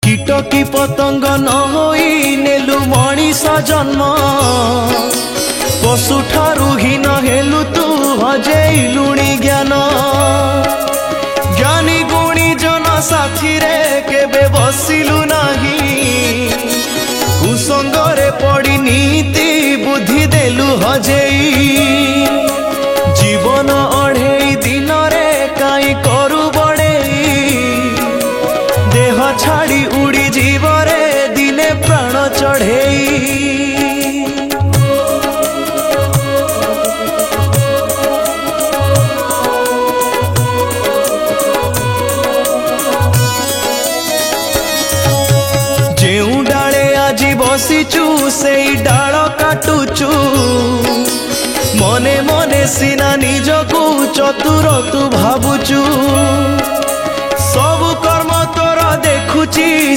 कीट की पतंग न होई नेलु मणिष जन्म पशु ठारू हीन हेलु तू हजेलुणी ज्ञान ज्ञानी गुणी जन साथी रे केबे बसिलु नाही कुसंगरे पड़ी नीति बुद्धि देलु हजेई जीवन अढ़ेई दिन रे काई करू बड़ेई देह छाड़ी उड़ी जीवरे दिने प्राण चढ़ेई जेउ डाले आजी बसीचु से डाल काटुचु मने मने सीना निजकू चतुर तू भावुचु सब कर्म तोर देखुची।